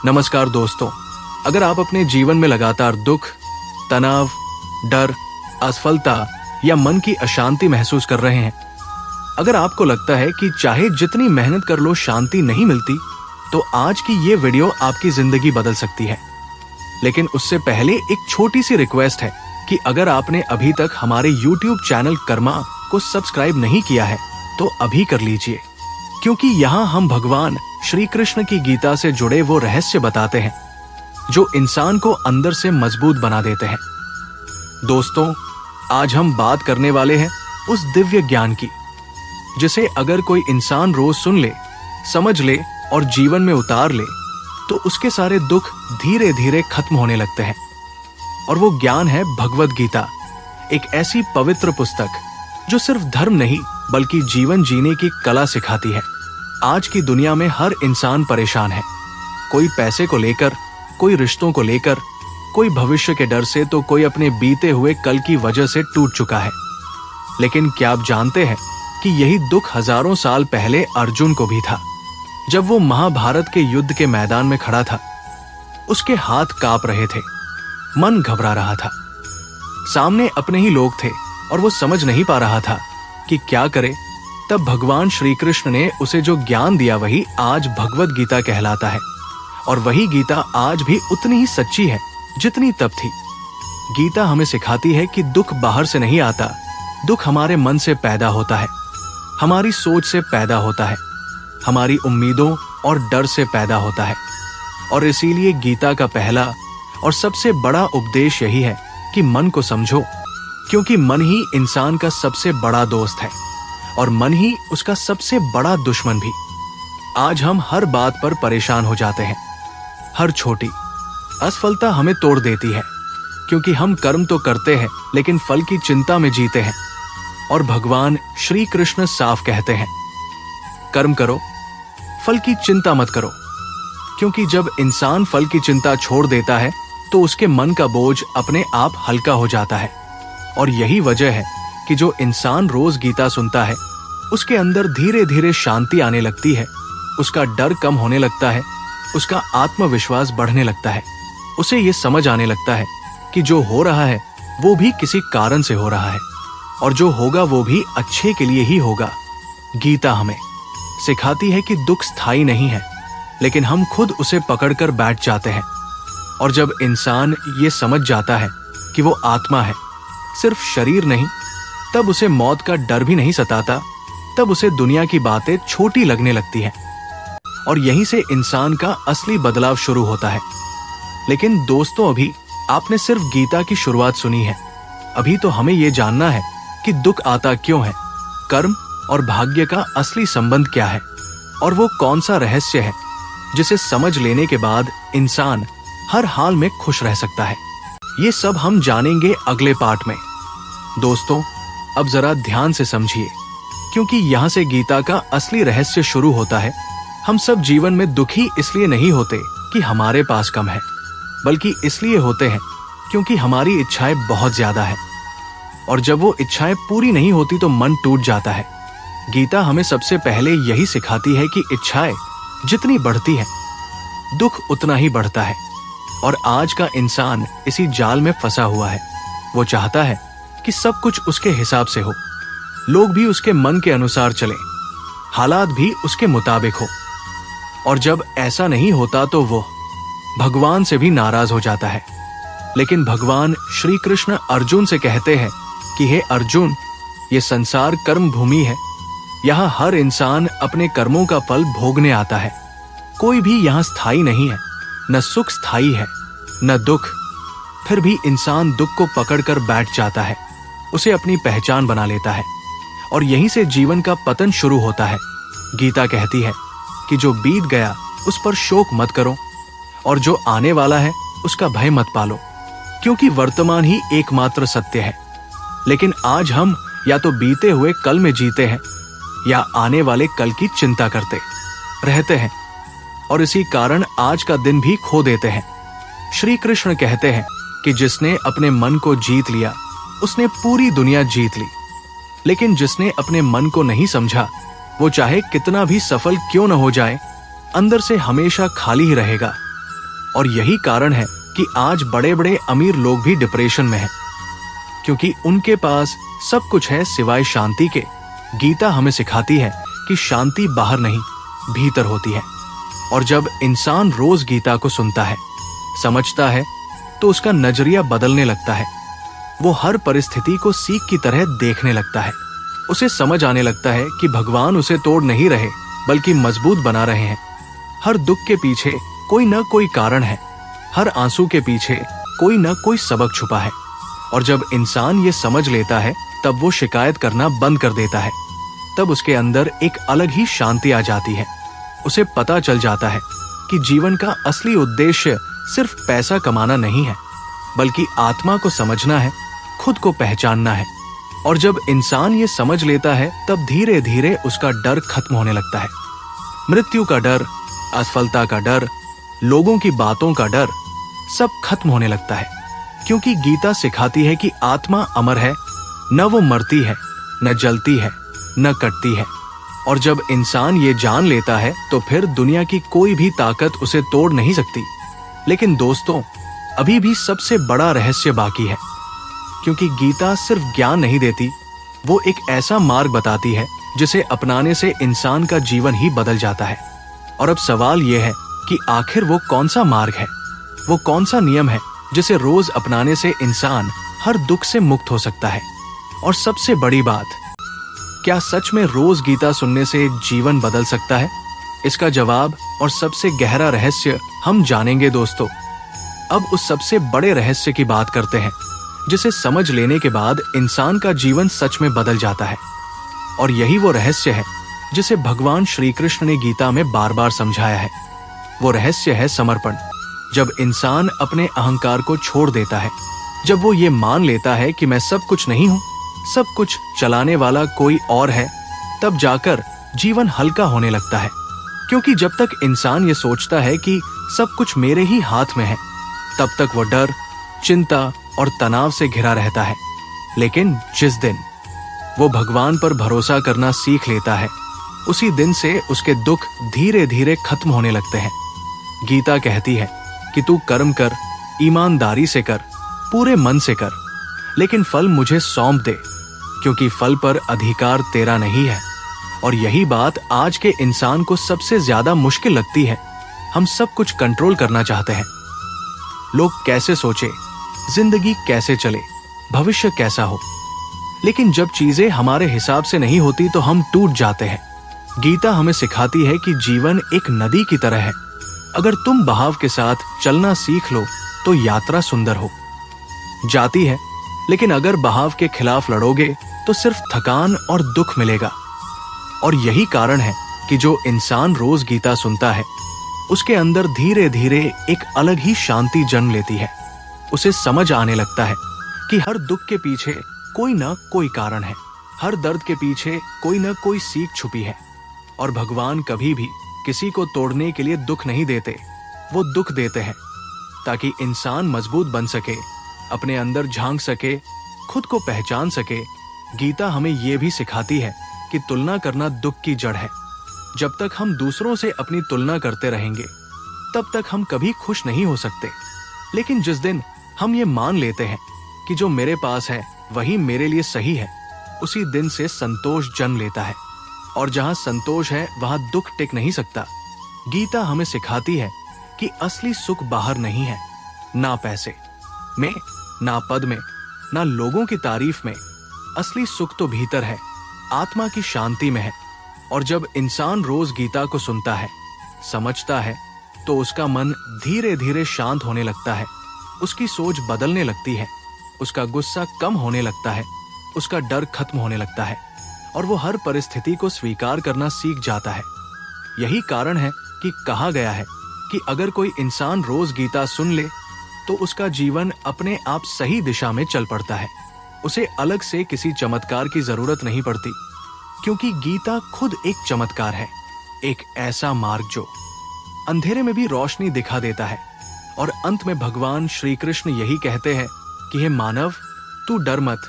नमस्कार दोस्तों, अगर आप अपने जीवन में लगातार दुख, तनाव, डर, असफलता या मन की अशांति महसूस कर रहे हैं, अगर आपको लगता है कि चाहे जितनी मेहनत कर लो शांति नहीं मिलती, तो आज की ये वीडियो आपकी जिंदगी बदल सकती है। लेकिन उससे पहले एक छोटी सी रिक्वेस्ट है कि अगर आपने अभी तक हमारे YouTube चैनल कर्मा को सब्सक्राइब नहीं किया है तो अभी कर लीजिए, क्योंकि यहाँ हम भगवान श्री कृष्ण की गीता से जुड़े वो रहस्य बताते हैं जो इंसान को अंदर से मजबूत बना देते हैं। दोस्तों, आज हम बात करने वाले हैं उस दिव्य ज्ञान की जिसे अगर कोई इंसान रोज सुन ले, समझ ले और जीवन में उतार ले तो उसके सारे दुख धीरे धीरे खत्म होने लगते हैं। और वो ज्ञान है भगवद गीता, एक ऐसी पवित्र पुस्तक जो सिर्फ धर्म नहीं बल्कि जीवन जीने की कला सिखाती है। आज की दुनिया में हर इंसान परेशान है, कोई पैसे को लेकर, कोई रिश्तों को लेकर, कोई भविष्य के डर से, तो कोई अपने बीते हुए कल की वजह से टूट चुका है। लेकिन क्या आप जानते हैं कि यही दुख हजारों साल पहले अर्जुन को भी था। जब वो महाभारत के युद्ध के मैदान में खड़ा था, उसके हाथ कांप रहे थे, मन घबरा रहा था। सामने अपने ही लोग थे और वो समझ नहीं पा रहा था कि क्या करे। तब भगवान श्री कृष्ण ने उसे जो ज्ञान दिया वही आज भगवद गीता कहलाता है। और वही गीता आज भी उतनी ही सच्ची है जितनी तब थी। गीता हमें सिखाती है कि दुख बाहर से नहीं आता, दुख हमारे मन से पैदा होता है, हमारी सोच से पैदा होता है, हमारी उम्मीदों और डर से पैदा होता है। और इसीलिए गीता का पहला और सबसे बड़ा उपदेश यही है कि मन को समझो, क्योंकि मन ही इंसान का सबसे बड़ा दोस्त है और मन ही उसका सबसे बड़ा दुश्मन भी। आज हम हर बात पर परेशान हो जाते हैं। हर छोटी असफलता हमें तोड़ देती है, क्योंकि हम कर्म तो करते हैं लेकिन फल की चिंता में जीते हैं। और भगवान श्री कृष्ण साफ कहते हैं, कर्म करो, फल की चिंता मत करो। क्योंकि जब इंसान फल की चिंता छोड़ देता है तो उसके मन का बोझ अपने आप हल्का हो जाता है। और यही वजह है कि जो इंसान रोज गीता सुनता है उसके अंदर धीरे धीरे शांति आने लगती है, उसका डर कम होने लगता है, उसका आत्मविश्वास बढ़ने लगता है, उसे ये समझ आने लगता है कि जो हो रहा है वो भी किसी कारण से हो रहा है और जो होगा वो भी अच्छे के लिए ही होगा। गीता हमें सिखाती है कि दुख स्थायी नहीं है, लेकिन हम खुद उसे पकड़कर बैठ जाते हैं। और जब इंसान ये समझ जाता है कि वो आत्मा है, सिर्फ शरीर नहीं, तब उसे मौत का डर भी नहीं सताता, तब उसे दुनिया की बातें छोटी लगने लगती हैं। और यहीं से इंसान का असली बदलाव शुरू होता है। लेकिन दोस्तों, अभी आपने सिर्फ गीता की शुरुआत सुनी है। अभी तो हमें यह जानना है कि दुख आता क्यों है, कर्म और भाग्य का असली संबंध क्या है, और वो कौन सा रहस्य है जिसे समझ लेने के बाद इंसान हर हाल में खुश रह सकता है। ये सब हम जानेंगे अगले पार्ट में। दोस्तों, अब जरा ध्यान से समझिए, क्योंकि यहाँ से गीता का असली रहस्य शुरू होता है। हम सब जीवन में दुखी इसलिए नहीं होते कि हमारे पास कम है, बल्कि इसलिए होते हैं क्योंकि हमारी इच्छाएं बहुत ज्यादा है। और जब वो इच्छाएं पूरी नहीं होती तो मन टूट जाता है। गीता हमें सबसे पहले यही सिखाती है कि इच्छाएं जितनी बढ़ती है, दुख उतना ही बढ़ता है। और आज का इंसान इसी जाल में फंसा हुआ है। वो चाहता है कि सब कुछ उसके हिसाब से हो, लोग भी उसके मन के अनुसार चलें, हालात भी उसके मुताबिक हो। और जब ऐसा नहीं होता तो वो भगवान से भी नाराज हो जाता है। लेकिन भगवान श्री कृष्ण अर्जुन से कहते हैं कि हे अर्जुन, ये संसार कर्म भूमि है। यहाँ हर इंसान अपने कर्मों का फल भोगने आता है। कोई भी यहाँ स्थायी नहीं है, न सुख स्थायी है न दुख। फिर भी इंसान दुख को पकड़कर बैठ जाता है, उसे अपनी पहचान बना लेता है, और यहीं से जीवन का पतन शुरू होता है। गीता कहती है कि जो बीत गया उस पर शोक मत करो, और जो आने वाला है उसका भय मत पालो, क्योंकि वर्तमान ही एकमात्र सत्य है। लेकिन आज हम या तो बीते हुए कल में जीते हैं या आने वाले कल की चिंता करते रहते हैं, और इसी कारण आज का दिन भी खो देते हैं। श्री कृष्ण कहते हैं कि जिसने अपने मन को जीत लिया उसने पूरी दुनिया जीत ली, लेकिन जिसने अपने मन को नहीं समझा वो चाहे कितना भी सफल क्यों न हो जाए, अंदर से हमेशा खाली ही रहेगा। और यही कारण है कि आज बड़े बड़े अमीर लोग भी डिप्रेशन में हैं, क्योंकि उनके पास सब कुछ है सिवाय शांति के। गीता हमें सिखाती है कि शांति बाहर नहीं, भीतर होती है। और जब इंसान रोज गीता को सुनता है, समझता है, तो उसका नजरिया बदलने लगता है। वो हर परिस्थिति को सीख की तरह देखने लगता है। उसे समझ आने लगता है कि भगवान उसे तोड़ नहीं रहे, बल्कि मजबूत बना रहे हैं। हर दुख के पीछे कोई न कोई कारण है, हर आंसू के पीछे कोई न कोई सबक छुपा है। और जब इंसान ये समझ लेता है, तब वो शिकायत करना बंद कर देता है। तब उसके अंदर एक अलग ही शांति आ जाती है। उसे पता चल जाता है कि जीवन का असली उद्देश्य सिर्फ पैसा कमाना नहीं है, बल्कि आत्मा को समझना है, खुद को पहचानना है। और जब इंसान ये समझ लेता है, तब धीरे धीरे उसका डर खत्म होने लगता है। मृत्यु का डर, असफलता का डर, लोगों की बातों का डर, सब खत्म होने लगता है। क्योंकि गीता सिखाती है कि आत्मा अमर है, न वो मरती है, न जलती है, न कटती है। और जब इंसान ये जान लेता है, तो फिर दुनिया की कोई भी ताकत उसे तोड़ नहीं सकती। लेकिन दोस्तों, अभी भी सबसे बड़ा रहस्य बाकी है, क्योंकि गीता सिर्फ ज्ञान नहीं देती, वो एक ऐसा मार्ग बताती है जिसे अपनाने से इंसान का जीवन ही बदल जाता है। और अब सवाल यह है कि आखिर वो कौन सा मार्ग है, वो कौन सा नियम है जिसे रोज अपनाने से इंसान हर दुख से मुक्त हो सकता है। और सबसे बड़ी बात, क्या सच में रोज गीता सुनने से जीवन बदल सकता है? इसका जवाब और सबसे गहरा रहस्य हम जानेंगे दोस्तों। अब उस सबसे बड़े रहस्य की बात करते हैं, जिसे समझ लेने के बाद इंसान का जीवन सच में बदल जाता है। और यही वो रहस्य है जिसे भगवान श्री कृष्ण ने गीता में बार बार समझाया है। वो रहस्य है समर्पण। जब इंसान अपने अहंकार को छोड़ देता है, जब वो ये मान लेता है कि मैं सब कुछ नहीं हूं, सब कुछ चलाने वाला कोई और है, तब जाकर जीवन हल्का होने लगता है। क्योंकि जब तक इंसान ये सोचता है कि सब कुछ मेरे ही हाथ में है, तब तक वो डर, चिंता और तनाव से घिरा रहता है। लेकिन जिस दिन वो भगवान पर भरोसा करना सीख लेता है, उसी दिन से उसके दुख धीरे धीरे खत्म होने लगते हैं। गीता कहती है कि तू कर्म कर, ईमानदारी से कर, पूरे मन से कर, लेकिन फल मुझे सौंप दे, क्योंकि फल पर अधिकार तेरा नहीं है। और यही बात आज के इंसान को सबसे ज्यादा मुश्किल लगती है। हम सब कुछ कंट्रोल करना चाहते हैं। लोग कैसे सोचे, जिंदगी कैसे चले, भविष्य कैसा हो, लेकिन जब चीजें हमारे हिसाब से नहीं होती तो हम टूट जाते हैं। गीता हमें सिखाती है कि जीवन एक नदी की तरह है। अगर तुम बहाव के साथ चलना सीख लो तो यात्रा सुंदर हो जाती है, लेकिन अगर बहाव के खिलाफ लड़ोगे तो सिर्फ थकान और दुख मिलेगा। और यही कारण है कि जो इंसान रोज गीता सुनता है, उसके अंदर धीरे धीरे एक अलग ही शांति जन्म लेती है। उसे समझ आने लगता है कि हर दुख के पीछे कोई न कोई कारण है, हर दर्द के पीछे कोई न कोई सीख छुपी है। और भगवान कभी भी किसी को तोड़ने के लिए दुख नहीं देते, वो दुख देते हैं ताकि इंसान मजबूत बन सके, अपने अंदर झांक सके, खुद को पहचान सके। गीता हमें ये भी सिखाती है कि तुलना करना दुख की जड़ है। जब तक हम दूसरों से अपनी तुलना करते रहेंगे, तब तक हम कभी खुश नहीं हो सकते। लेकिन जिस दिन हम ये मान लेते हैं कि जो मेरे पास है वही मेरे लिए सही है, उसी दिन से संतोष जन्म लेता है। और जहां संतोष है वहां दुख टिक नहीं सकता। गीता हमें सिखाती है कि असली सुख बाहर नहीं है, ना पैसे में, ना पद में, ना लोगों की तारीफ में। असली सुख तो भीतर है, आत्मा की शांति में है। और जब इंसान रोज गीता को सुनता है, समझता है, तो उसका मन धीरे धीरे शांत होने लगता है। उसकी सोच बदलने लगती है, उसका गुस्सा कम होने लगता है, उसका डर खत्म होने लगता है, और वो हर परिस्थिति को स्वीकार करना सीख जाता है। यही कारण है कि कहा गया है कि अगर कोई इंसान रोज गीता सुन ले, तो उसका जीवन अपने आप सही दिशा में चल पड़ता है। उसे अलग से किसी चमत्कार की जरूरत नहीं पड़ती, क्योंकि गीता खुद एक चमत्कार है, एक ऐसा मार्ग जो अंधेरे में भी रोशनी दिखा देता है। और अंत में भगवान श्री कृष्ण यही कहते हैं कि हे मानव, तू डर मत,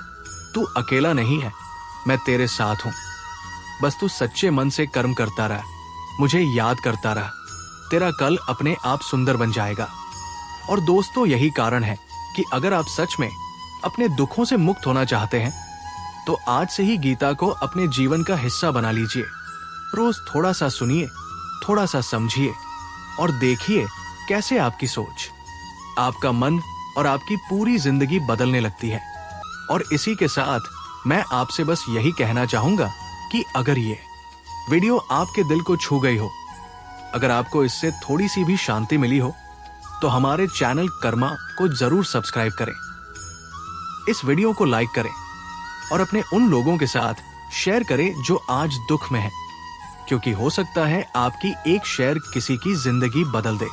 तू अकेला नहीं है, मैं तेरे साथ हूं। बस तू सच्चे मन से कर्म करता रहा, मुझे याद करता रहा, तेरा कल अपने आप सुंदर बन जाएगा। और दोस्तों, यही कारण है कि अगर आप सच में अपने दुखों से मुक्त होना चाहते हैं तो आज से ही गीता को अपने जीवन का हिस्सा बना लीजिए। रोज थोड़ा सा सुनिए, थोड़ा सा समझिए और देखिए कैसे आपकी सोच, आपका मन और आपकी पूरी जिंदगी बदलने लगती है। और इसी के साथ मैं आपसे बस यही कहना चाहूंगा कि अगर ये वीडियो आपके दिल को छू गई हो, अगर आपको इससे थोड़ी सी भी शांति मिली हो, तो हमारे चैनल कर्मा को जरूर सब्सक्राइब करें, इस वीडियो को लाइक करें और अपने उन लोगों के साथ शेयर करें जो आज दुख में हैं, क्योंकि हो सकता है आपकी एक शेयर किसी की जिंदगी बदल दे।